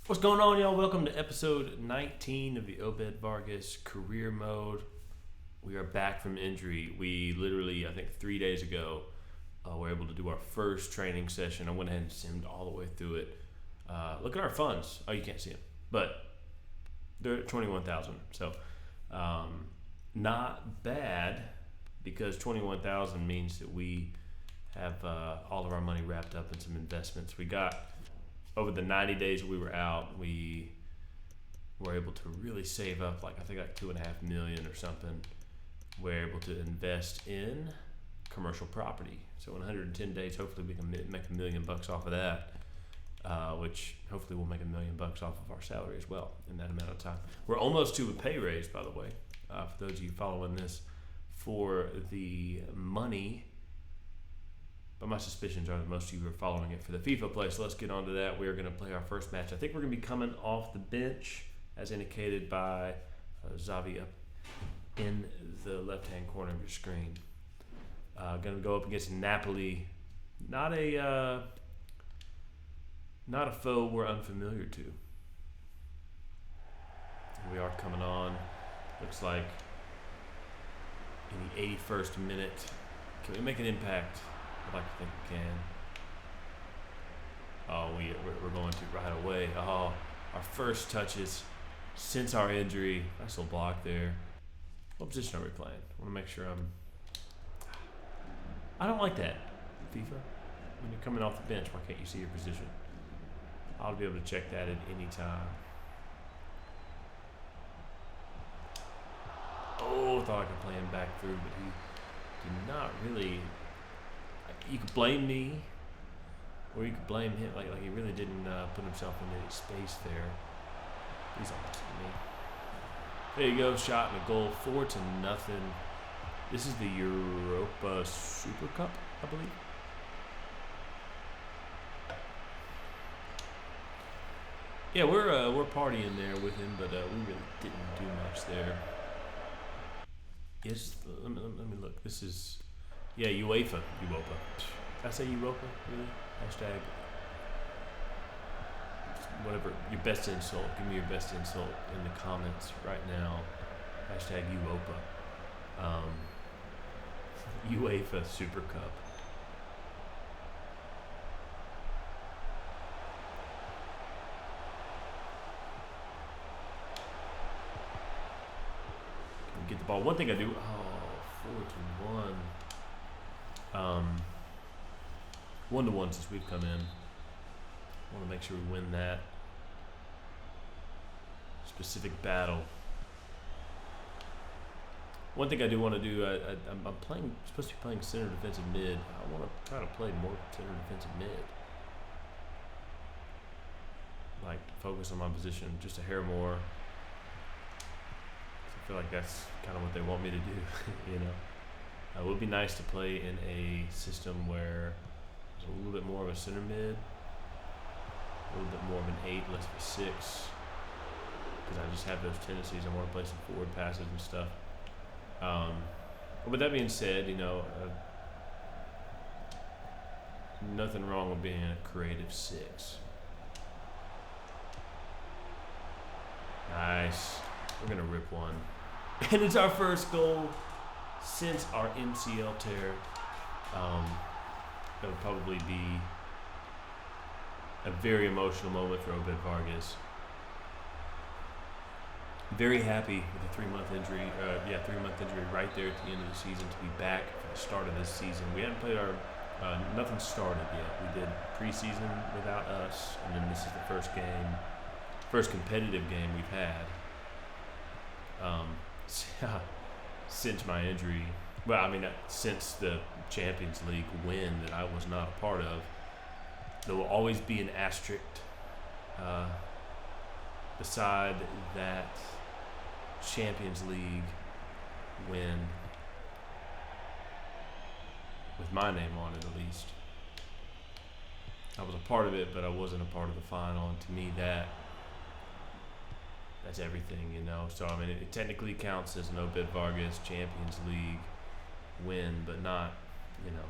What's going on, y'all? Welcome to episode 19 of the Obed Vargas career mode. We are back from injury. We literally, I think 3 days ago, were able to do our first training session. I went ahead and simmed all the way through it. Look at our funds. Oh, you can't see them, but they're at 21,000. So, not bad, because 21,000 means that we have all of our money wrapped up in some investments. We got, over the 90 days we were out, we were able to really save up like $2.5 million or something. We're able to invest in commercial property. So in 110 days, hopefully we can make $1 million off of that, which hopefully we'll make $1 million off of our salary as well in that amount of time. We're almost to a pay raise, by the way, for those of you following this for the money. But my suspicions are that most of you are following it for the Fifa play, so let's get on to that. We are going to play our first match. I think we're going to be coming off the bench, as indicated by Xavi up in the left-hand corner of your screen. Going to go up against Napoli. Not a foe we're unfamiliar to. We are coming on. Looks like in the 81st minute. Can we make an impact? I'd like to think we can. Oh, we're going to right away. Oh, our first touches since our injury. Nice little block there. What position are we playing? I want to make sure I don't like that, FIFA. When you're coming off the bench, why can't you see your position? I ought to be able to check that at any time. Oh, thought I could play him back through, but he did not really. You could blame me, or you could blame him. Like he really didn't put himself in any space there. He's on to me. There you go, shot and a goal, 4-0. This is the Europa Super Cup, I believe. Yeah, we're partying there with him, but we really didn't do much there. Yes, let me look. This is. Yeah, UEFA. Did I say Europa? Really? Hashtag. Whatever. Your best insult. Give me your best insult in the comments right now. Hashtag Europa. UEFA Super Cup. Can we get the ball? One thing I do. 4-1. 1-1 since we've come in. I want to make sure we win that specific battle. One thing I do want to do, I'm supposed to be playing center defensive mid. I want to try to play more center defensive mid. Like, focus on my position just a hair more. I feel like that's kind of what they want me to do, you know. It would be nice to play in a system where there's a little bit more of a center mid, a little bit more of an 8, less of a 6, because I just have those tendencies. I want to play some forward passes and stuff. But with that being said, you know, nothing wrong with being a creative 6. Nice. We're going to rip one. And it's our first goal since our MCL tear. That would probably be a very emotional moment for Obed Vargas. Very happy with a 3-month injury. 3-month injury right there at the end of the season to be back for the start of this season. We haven't played our nothing started yet. We did preseason without us, and then this is the first competitive game we've had. Since my injury, since the Champions League win that I was not a part of. There will always be an asterisk beside that Champions League win, with my name on it at least. I was a part of it, but I wasn't a part of the final, and to me that's everything, you know. So, it technically counts as an Obed Vargas Champions League win, but not, you know,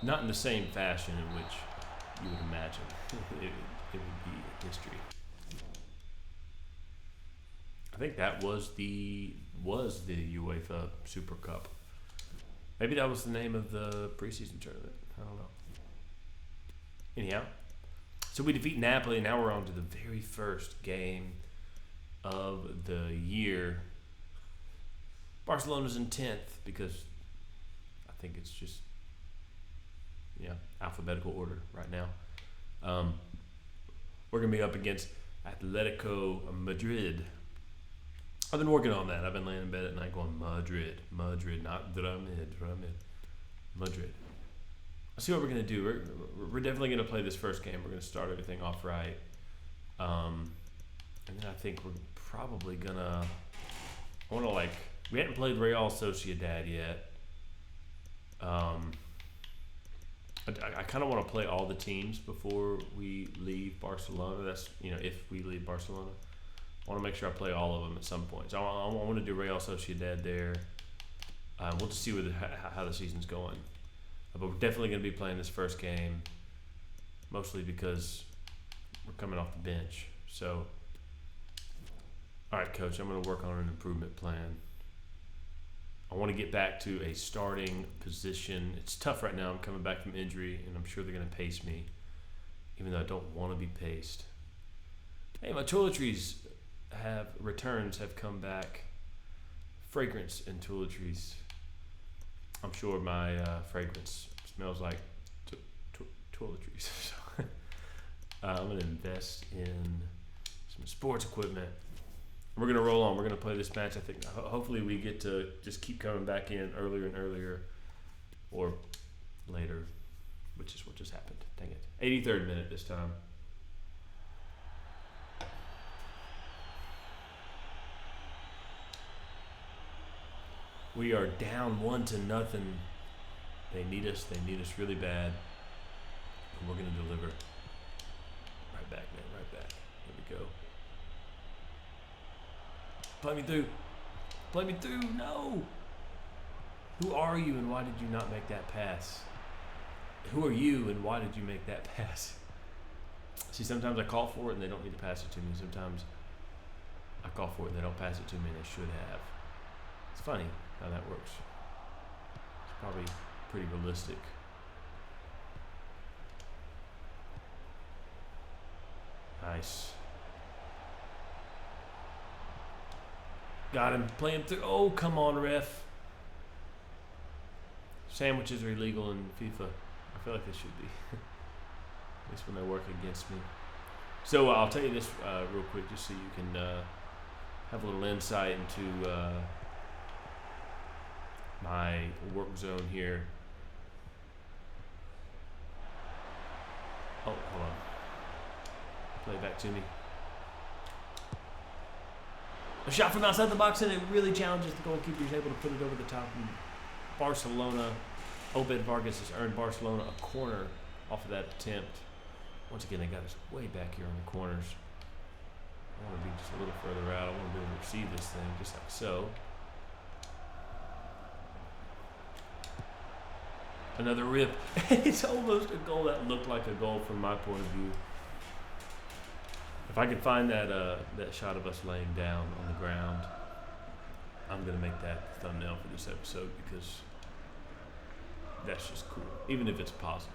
not in the same fashion in which you would imagine. It would be history. I think that was the UEFA Super Cup. Maybe that was the name of the preseason tournament. I don't know. Anyhow, so we defeat Napoli. Now we're on to the very first game of the year. Barcelona's in 10th because I think it's just alphabetical order right now. We're going to be up against Atletico Madrid. I've been working on that. I've been laying in bed at night going Madrid, not Madrid. Let's see what we're going to do. We're definitely going to play this first game. We're going to start everything off right. And then I think we're probably going to... we hadn't played Real Sociedad yet. I kind of want to play all the teams before we leave Barcelona. That's, if we leave Barcelona. I want to make sure I play all of them at some point. So I want to do Real Sociedad there. We'll just see how the season's going. But we're definitely going to be playing this first game, mostly because we're coming off the bench. So, all right, Coach, I'm going to work on an improvement plan. I want to get back to a starting position. It's tough right now. I'm coming back from injury, and I'm sure they're going to pace me, even though I don't want to be paced. Hey, my toiletries returns have come back. Fragrance and toiletries. I'm sure my fragrance smells like toiletries. So, I'm going to invest in some sports equipment. We're going to roll on. We're going to play this match. I think hopefully we get to just keep coming back in earlier and earlier or later, which is what just happened. Dang it. 83rd minute this time. We are down 1-0. They need us. They need us really bad. And we're going to deliver. Right back, man. Right back. Here we go. Play me through. Play me through. No. Who are you and why did you not make that pass? Who are you and why did you make that pass? See, sometimes I call for it and they don't need to pass it to me. Sometimes I call for it and they don't pass it to me and they should have. It's funny how that works. It's probably pretty realistic. Nice. Got him. Play him through. Oh, come on, ref. Sandwiches are illegal in FIFA. I feel like they should be. At least when they work against me. So I'll tell you this real quick just so you can have a little insight into my work zone here. Oh, hold on. Play it back to me. A shot from outside the box, and it really challenges the goalkeeper. He's able to put it over the top. And Barcelona, Obed Vargas has earned Barcelona a corner off of that attempt. Once again, they got us way back here on the corners. I want to be just a little further out. I want to be able to receive this thing just like so. Another rip. It's almost a goal. That looked like a goal from my point of view. If I could find that shot of us laying down on the ground, I'm going to make that the thumbnail for this episode because that's just cool, even if it's positive.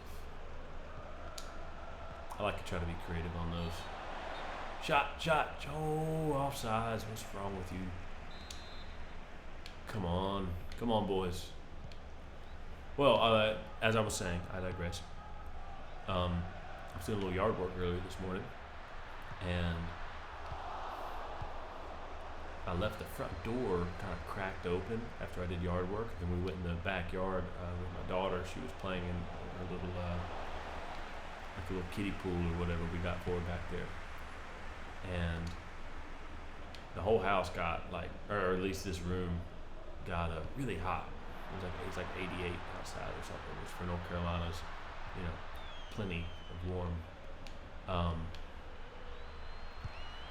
I like to try to be creative on those. Shot. Oh, offsides. What's wrong with you? Come on, boys. Well, as I was saying, I digress. I was doing a little yard work earlier this morning. And I left the front door kind of cracked open after I did yard work. Then we went in the backyard with my daughter. She was playing in a little, like a little kiddie pool or whatever we got for her back there. And the whole house got or at least this room got really hot. It was like 88 outside or something, which for North Carolina's, plenty of warm.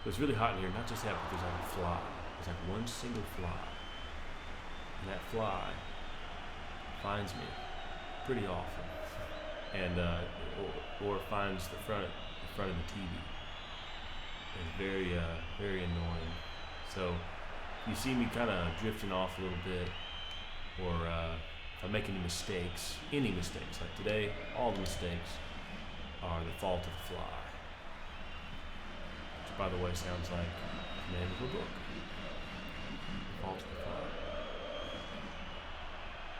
It was really hot in here, not just that, but there's like a fly. There's like one single fly. And that fly finds me pretty often. and or finds the front of the TV. It's very annoying. So if you see me kind of drifting off a little bit, or if I make any mistakes, like today, all the mistakes are the fault of the fly. Which, by the way, sounds like the name of a book. The Fault of the Fly.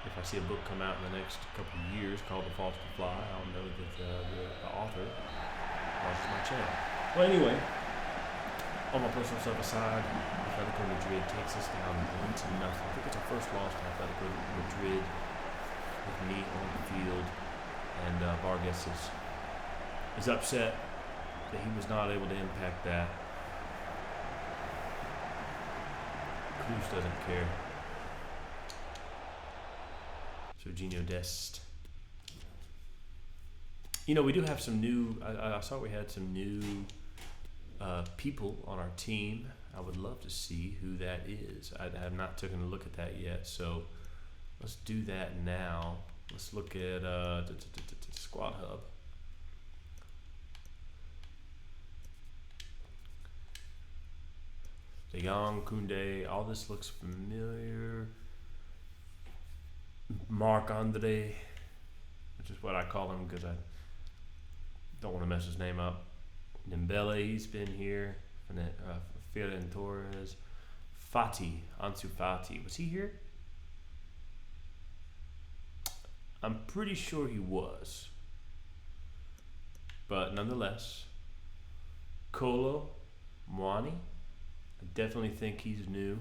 If I see a book come out in the next couple of years called The Fault of the Fly, I'll know that the author watches my channel. Well, anyway, all my personal stuff aside, Atletico Madrid takes us down 1-0. I think it's our first loss to Atletico Madrid with me on the field, and Vargas is upset that he was not able to impact that. Cruz doesn't care. Serginho Dest. You know, we do have some new. I saw we had some new people on our team. I would love to see who that is. I have not taken a look at that yet, so let's do that now. Let's look at Squad Hub. De Jong, Koundé, all this looks familiar. Marc-Andre, which is what I call him because I don't want to mess his name up. Dembele, he's been here. Ferran Torres. Ansu Fati. Was he here? I'm pretty sure he was. But nonetheless, Kolo Muani, I definitely think he's new.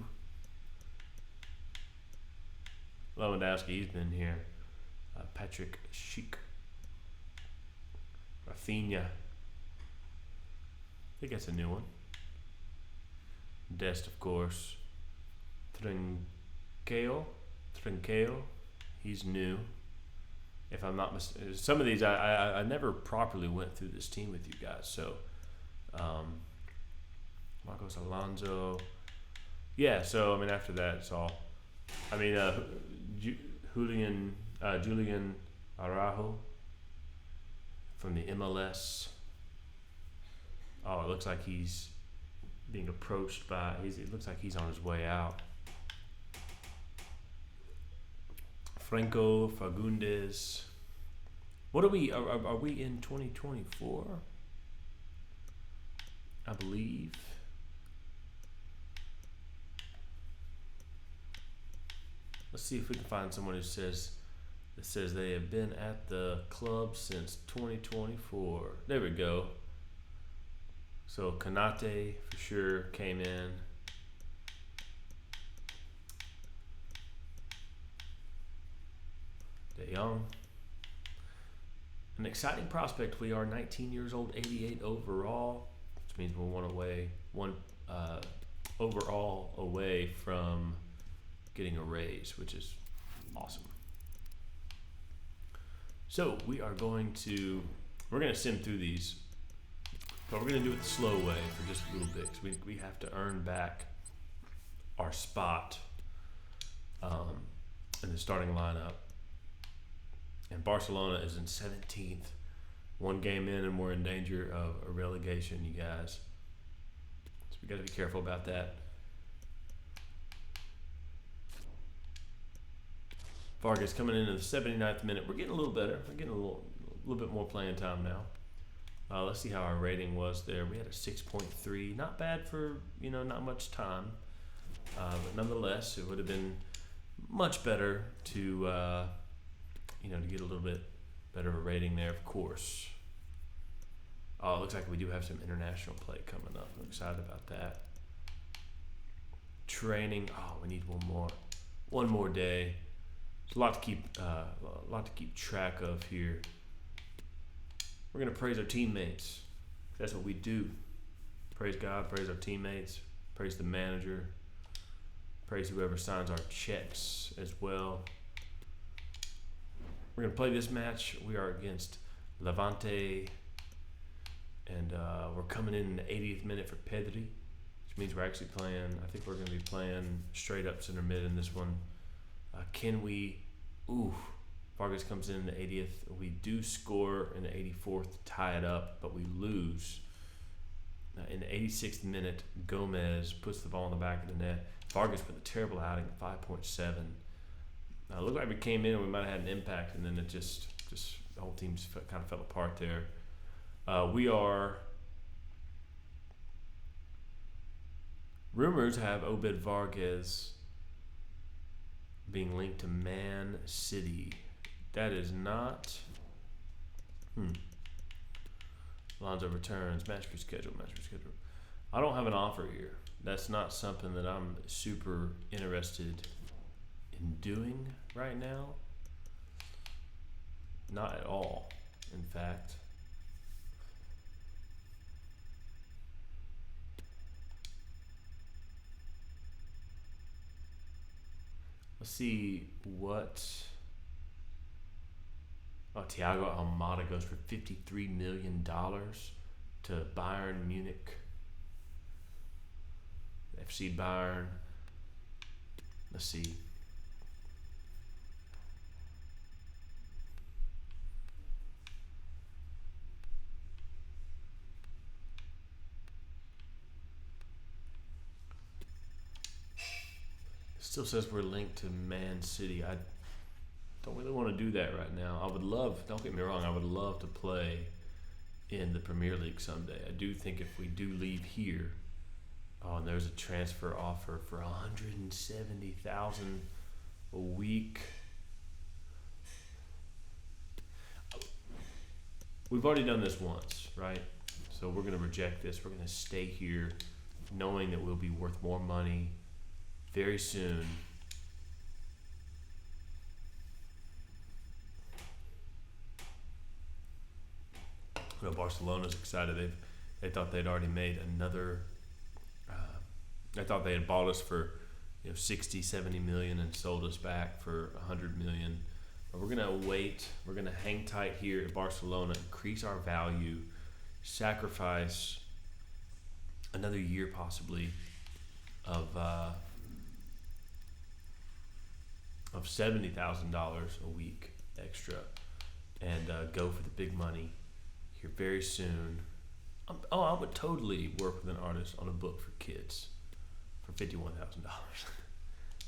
Lewandowski, he's been here. Patrick Schick. Rafinha. I think that's a new one. Dest, of course. Trincao, he's new. If I'm not mistaken, some of these I never properly went through this team with you guys. So, Marcos Alonso. Yeah. So I mean, after that, it's all. I mean, Julian Araujo from the MLS. Oh, it looks like he's being approached by. It looks like he's on his way out. Franco Fagundes. What are we? Are we in 2024? I believe. Let's see if we can find someone who says they have been at the club since 2024. There we go. So Kanate for sure came in. De Jong. An exciting prospect. We are 19 years old, 88 overall, which means we're one overall away from getting a raise, which is awesome. So we're going to sim through these, but we're going to do it the slow way for just a little bit, because we have to earn back our spot in the starting lineup. And Barcelona is in 17th, one game in, and we're in danger of a relegation, you guys. So we got to be careful about that. Vargas coming in the 79th minute. We're getting a little better. We're getting a little bit more playing time now. Let's see how our rating was there. We had a 6.3. Not bad for, not much time. But nonetheless, it would have been much better to get a little bit better of a rating there, of course. Oh, it looks like we do have some international play coming up. I'm excited about that. Training. Oh, we need one more day. There's a lot to keep track of here. We're gonna praise our teammates. That's what we do. Praise God, praise our teammates, praise the manager, praise whoever signs our checks as well. We're gonna play this match. We are against Levante, and we're coming in the 80th minute for Pedri, which means we're actually playing. I think we're gonna be playing straight up center mid in this one. Can we? Ooh, Vargas comes in the 80th. We do score in the 84th to tie it up, but we lose. In the 86th minute, Gomez puts the ball in the back of the net. Vargas with a terrible outing, 5.7. It looked like we came in and we might have had an impact, and then it just the whole team just kind of fell apart there. We are rumors have Obed Vargas being linked to Man City. That is not. Alonso returns. Match reschedule. I don't have an offer here. That's not something that I'm super interested in doing right now. Not at all, in fact. Let's see what. Oh, Thiago Almada goes for $53 million to Bayern Munich. FC Bayern. Let's see. Still says we're linked to Man City. I don't really want to do that right now. I would love, don't get me wrong, I would love to play in the Premier League someday. I do think if we do leave here, and there's a transfer offer for $170,000 a week. We've already done this once, right? So we're going to reject this. We're going to stay here knowing that we'll be worth more money very soon. Well, Barcelona's excited. They thought they'd already made another. They thought they had bought us for 60, 70 million and sold us back for 100 million. But we're gonna wait. We're gonna hang tight here at Barcelona, increase our value, sacrifice another year possibly of $70,000 a week extra, and go for the big money here very soon. I would totally work with an artist on a book for kids for $51,000.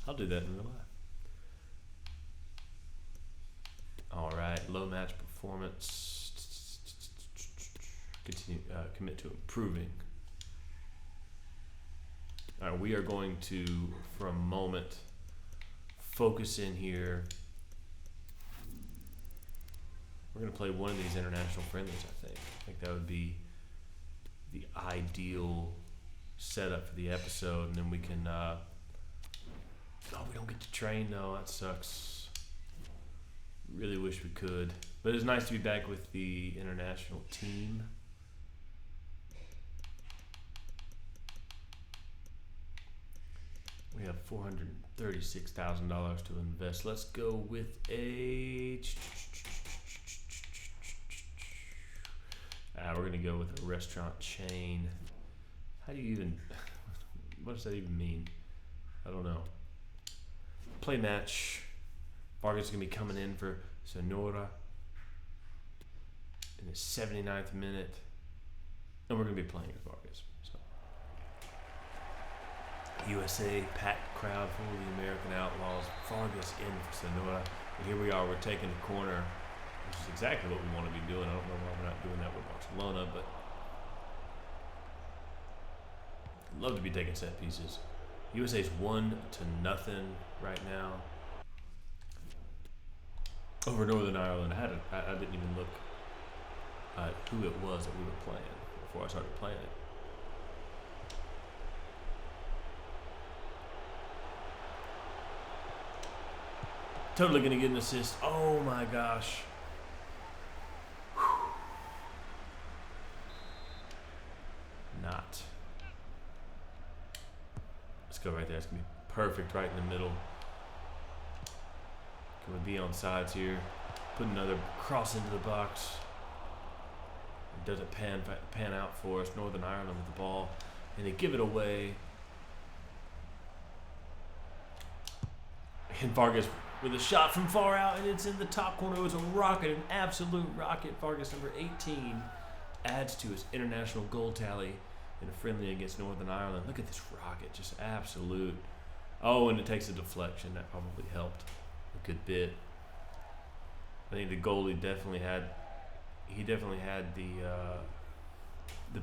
I'll do that in real life. All right, low match performance. Continue, commit to improving. All right, we are going to, for a moment, focus in here. We're going to play one of these international friendlies, I think. I think that would be the ideal setup for the episode, and then we can we don't get to train though. That sucks. Really wish we could, but it's nice to be back with the international team. We have $436,000 to invest. Let's go with a. We're gonna go with a restaurant chain. How do you even? What does that even mean? I don't know. Play match. Vargas is gonna be coming in for Sonora in the 79th minute, and we're gonna be playing as Vargas. So. USA packed crowd full of the American Outlaws. Vargas in for Sonora, and here we are. We're taking the corner, which is exactly what we want to be doing. I don't know why we're not doing that with Barcelona, but I'd love to be taking set pieces. USA's 1-0 right now over Northern Ireland. I didn't even look at who it was that we were playing before I started playing it. Totally gonna get an assist. Oh my gosh. Not. Let's go right there. It's going to be perfect right in the middle. Can we be on sides here? Put another cross into the box. It doesn't pan out for us. Northern Ireland with the ball. And they give it away. And Vargas with a shot from far out, and it's in the top corner. It was a rocket, an absolute rocket. Vargas, number 18, adds to his international goal tally in a friendly against Northern Ireland. Look at this rocket, just absolute. Oh, and it takes a deflection. That probably helped a good bit. I think the goalie definitely had the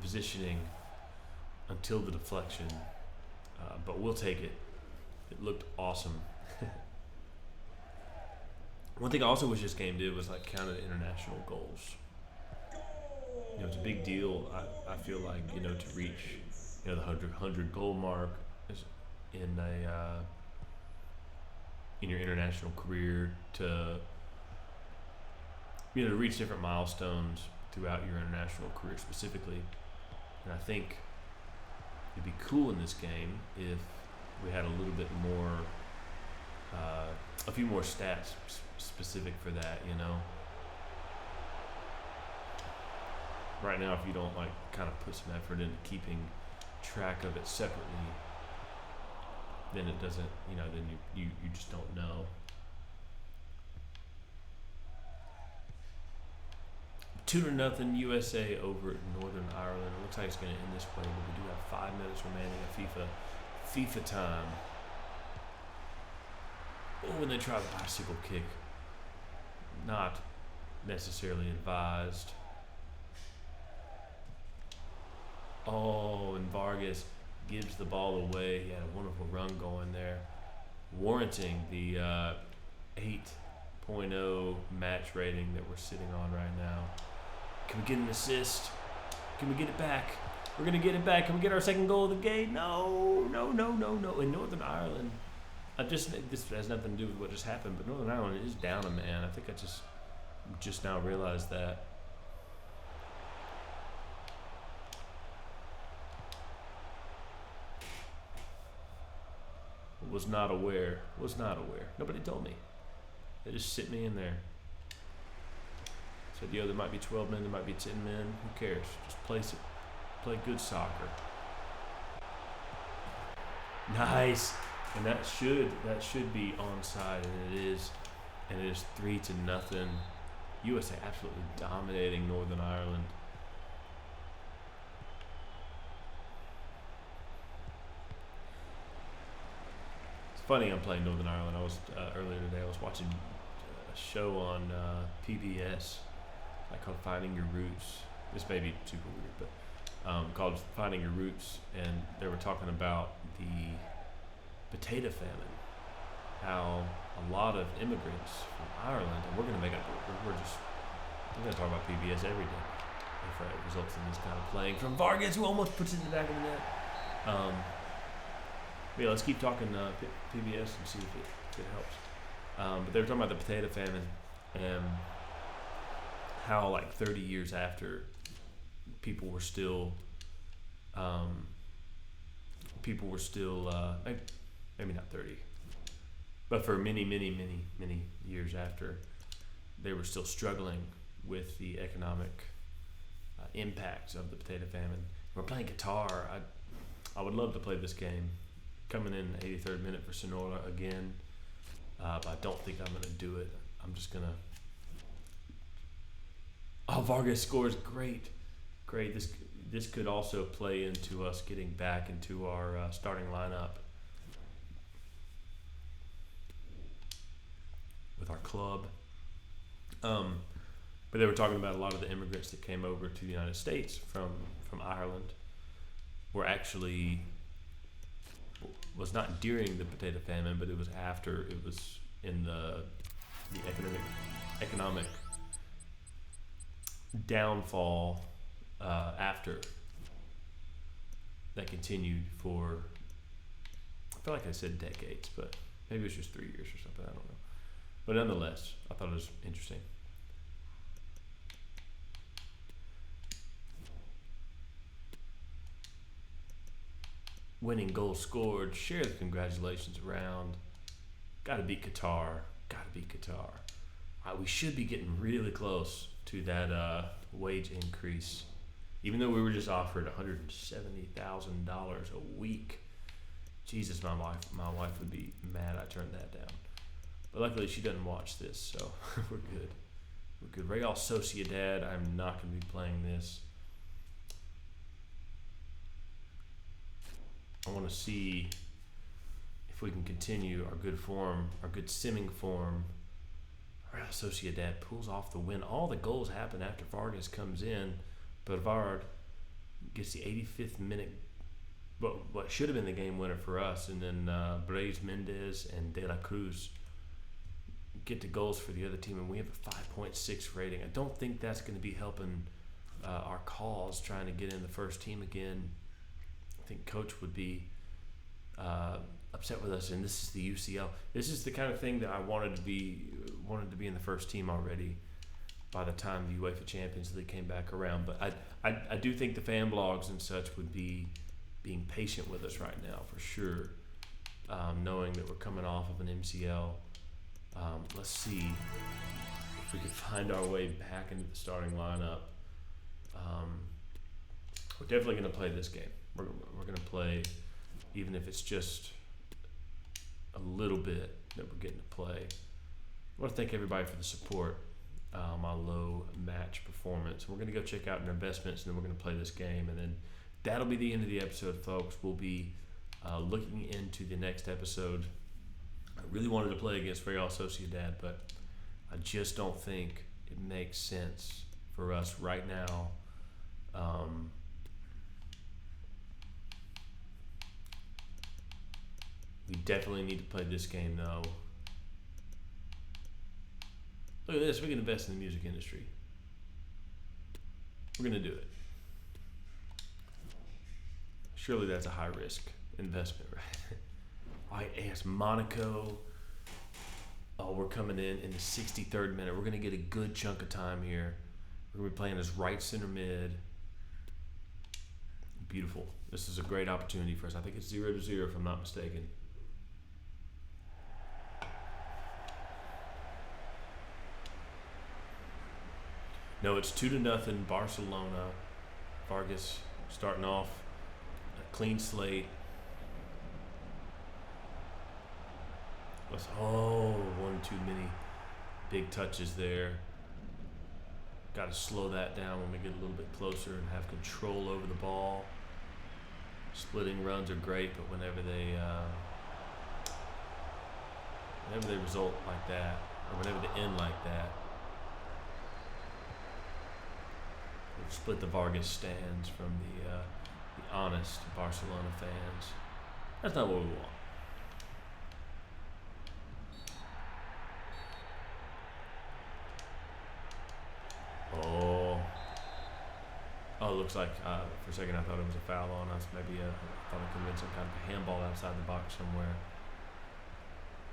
positioning until the deflection, but we'll take it. It looked awesome. One thing I also wish this game did was like counted international goals. It's a big deal. I feel like to reach the 100 goal mark in your international career, to to reach different milestones throughout your international career specifically. And I think it'd be cool in this game if we had a little bit more, a few more stats specific for that, Right now, if you don't kind of put some effort into keeping track of it separately, then it doesn't, then you just don't know. 2-0 USA over at Northern Ireland. It looks like it's going to end this way, but we do have 5 minutes remaining of FIFA time. Oh, and they try the bicycle kick. Not necessarily advised. Oh, and Vargas gives the ball away. He had a wonderful run going there, warranting the 8.0 match rating that we're sitting on right now. Can we get an assist? Can we get it back? We're going to get it back. Can we get our second goal of the game? No. In Northern Ireland, this has nothing to do with what just happened, but Northern Ireland is down a man. I think I just now realized that. Was not aware. Nobody told me. They just sit me in there. Said, there might be 12 men, there might be 10 men. Who cares? Just play good soccer. Nice. And that should be onside, and it is. And it is 3-0. USA absolutely dominating Northern Ireland. Funny, I'm playing Northern Ireland. I was earlier today. I was watching a show on PBS, called "Finding Your Roots." This may be super weird, but called "Finding Your Roots," and they were talking about the potato famine. How a lot of immigrants from Ireland, and we're going to talk about PBS every day if it results in this kind of playing from Vargas, who almost puts it in the back of the net. Yeah, let's keep talking PBS and see if it helps. But they were talking about the potato famine and how 30 years after, people were still maybe not 30, but for many years after, they were still struggling with the economic impacts of the potato famine. We're playing Qatar. I would love to play this game. Coming in the 83rd minute for Sonora again, but I don't think I'm going to do it. I'm just going to... Oh, Vargas scores. Great. This could also play into us getting back into our starting lineup with our club. But they were talking about a lot of the immigrants that came over to the United States from Ireland were actually... was not during the potato famine, but it was after. It was in the economic downfall after that continued for, I feel like I said decades, but maybe it was just 3 years or something, I don't know. But nonetheless, I thought it was interesting. Winning goal scored. Share the congratulations around. Got to beat Qatar. We should be getting really close to that wage increase. Even though we were just offered $170,000 a week. Jesus, my wife would be mad I turned that down. But luckily she doesn't watch this, so we're good. We're good. Real Sociedad, I'm not going to be playing this. I want to see if we can continue our good form, our good simming form. Real Sociedad pulls off the win. All the goals happen after Vargas comes in, but Vard gets the 85th minute, what should have been the game winner for us, and then Braves Mendez and De La Cruz get the goals for the other team, and we have a 5.6 rating. I don't think that's going to be helping our cause trying to get in the first team again. I think Coach would be upset with us, and this is the UCL. This is the kind of thing that I wanted to be in the first team already by the time the UEFA Champions League came back around. But I do think the fan blogs and such would be being patient with us right now for sure, knowing that we're coming off of an MCL. Let's see if we can find our way back into the starting lineup. We're definitely going to play this game. We're going to play, even if it's just a little bit that we're getting to play. I want to thank everybody for the support. My low match performance. We're going to go check out our investments, and then we're going to play this game, and then that'll be the end of the episode, folks. We'll be looking into the next episode. I really wanted to play against Real Sociedad, but I just don't think it makes sense for us right now. We definitely need to play this game, though. Look at this. We can invest in the music industry. We're going to do it. Surely that's a high-risk investment, right? All right, AS Monaco. Oh, we're coming in the 63rd minute. We're going to get a good chunk of time here. We're going to be playing as right center mid. Beautiful. This is a great opportunity for us. I think it's 0-0 if I'm not mistaken. No, it's 2-0 Barcelona. Vargas starting off a clean slate. One too many big touches there. Got to slow that down when we get a little bit closer and have control over the ball. Splitting runs are great, but whenever they result like that, or whenever they end like that, we've split the Vargas stands from the honest Barcelona fans. That's not what we want. Oh, it looks like for a second I thought it was a foul on us. Maybe I thought it could have been some kind of a handball outside the box somewhere.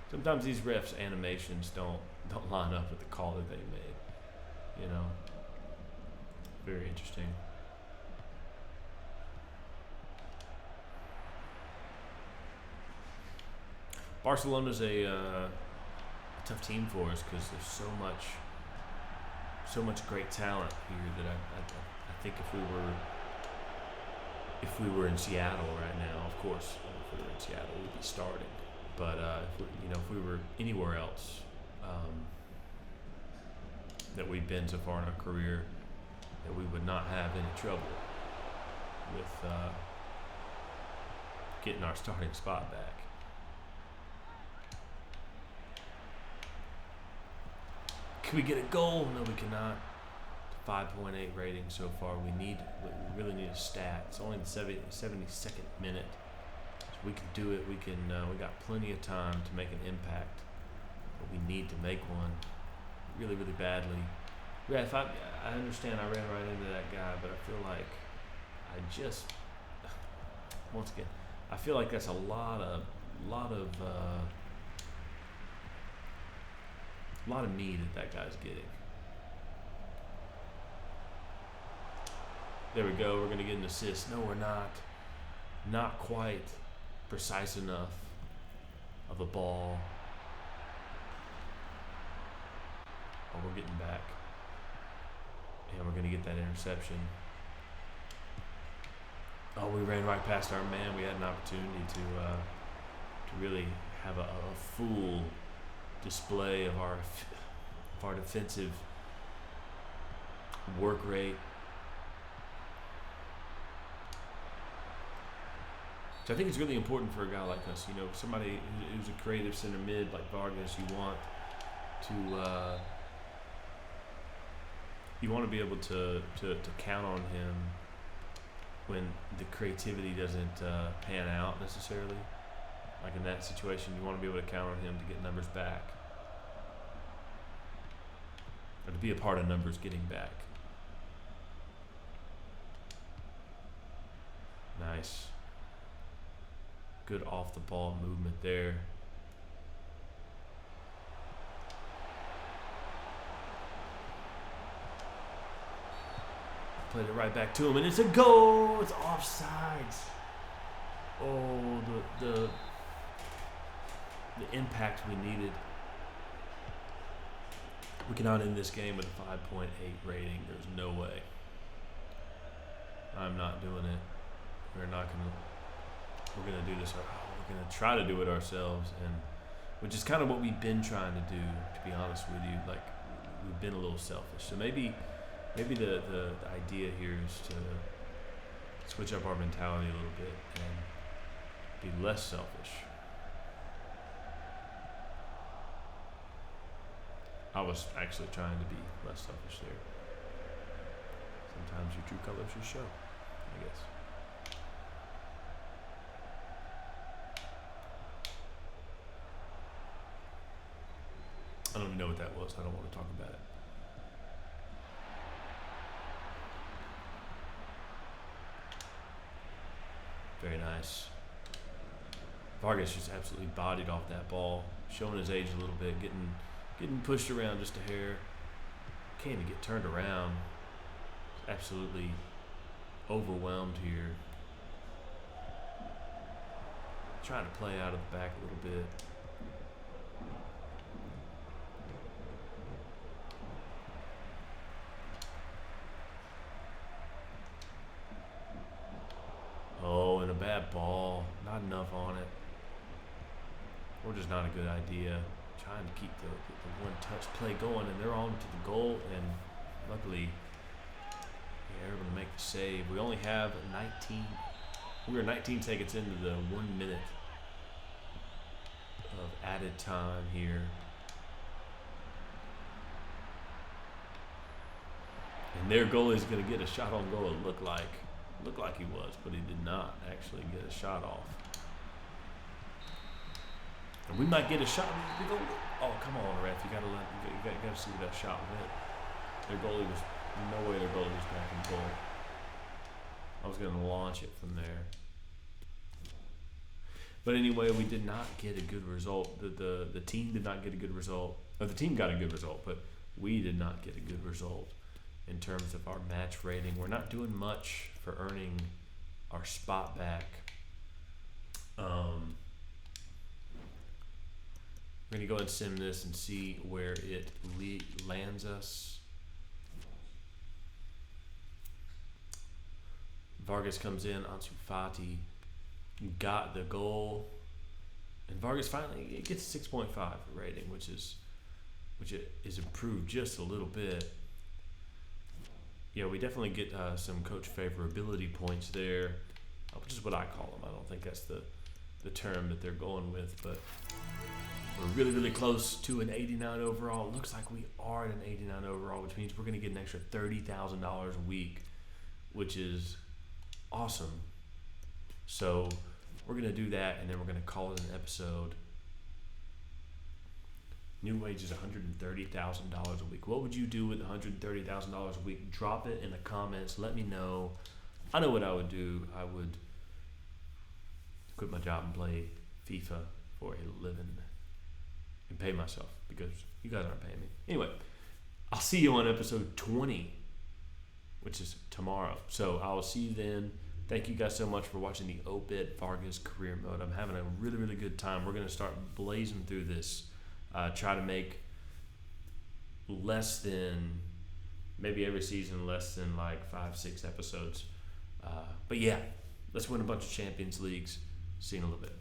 Sometimes these refs' animations don't line up with the call that they made. You know, very interesting. Barcelona's a tough team for us because there's so much great talent here that I think if we were in Seattle right now, of course, if we were in Seattle, we'd be starting. But if we were anywhere else that we've been so far in our career, that we would not have any trouble with getting our starting spot back. Can we get a goal? No, we cannot. 5.8 rating so far. We really need a stat. It's only the 72nd minute, so we can do it. We got plenty of time to make an impact, but we need to make one really, really badly. Yeah, I understand I ran right into that guy, but I feel like once again, I feel like that's a lot of need that guy's getting. There we go. We're going to get an assist. No, we're not. Not quite precise enough of a ball. Oh, we're getting back. And we're going to get that interception. Oh, we ran right past our man. We had an opportunity to really have a full display of our defensive work rate. So I think it's really important for a guy like us, somebody who's a creative center mid like Vargas. You want to be able to count on him when the creativity doesn't pan out necessarily. Like in that situation, you want to be able to count on him to get numbers back, or to be a part of numbers getting back. Nice. Good off the ball movement there. Played it right back to him, and it's a goal. It's offsides. Oh, the impact we needed. We cannot end this game with a 5.8 rating. There's no way. I'm not doing it. We're gonna do this. We're gonna try to do it ourselves, and which is kind of what we've been trying to do. To be honest with you, like we've been a little selfish. So maybe the idea here is to switch up our mentality a little bit and be less selfish. I was actually trying to be less selfish there. Sometimes your true colors should show, I guess. I don't even know what that was. I don't want to talk about it. Very nice. Vargas just absolutely bodied off that ball, showing his age a little bit, getting pushed around just a hair. Can't even get turned around. Absolutely overwhelmed here. Trying to play out of the back a little bit. Oh, and a bad ball. Not enough on it. Or just not a good idea. Trying to keep the one-touch play going, and they're on to the goal, and luckily they're able to make the save. We only have 19. We are 19 seconds into the 1 minute of added time here. And their goalie is going to get a shot on goal, it looked like he was, but he did not actually get a shot off. And we might get a shot. Oh, come on, ref! You gotta see what that shot went. Their goalie was no way. Their goalie was back in goal. I was gonna launch it from there. But anyway, we did not get a good result. The team did not get a good result. Or the team got a good result, but we did not get a good result in terms of our match rating. We're not doing much for earning our spot back. We're going to go ahead and sim this and see where it lands us. Vargas comes in, Ansu Fati got the goal, and Vargas finally gets a 6.5 rating, which is improved just a little bit. Yeah, we definitely get some coach favorability points there, which is what I call them. I don't think that's the term that they're going with, but we're really, really close to an 89 overall. It looks like we are at an 89 overall, which means we're going to get an extra $30,000 a week, which is awesome. So we're going to do that, and then we're going to call it an episode. New wage is $130,000 a week. What would you do with $130,000 a week? Drop it in the comments. Let me know. I know what I would do. I would quit my job and play FIFA for a living and pay myself, because you guys aren't paying me. Anyway, I'll see you on episode 20, which is tomorrow. So I will see you then. Thank you guys so much for watching the Obed Vargas career mode. I'm having a really, really good time. We're going to start blazing through this. Try to make less than, maybe every season, less than like 5-6 episodes. But yeah, let's win a bunch of Champions Leagues. See you in a little bit.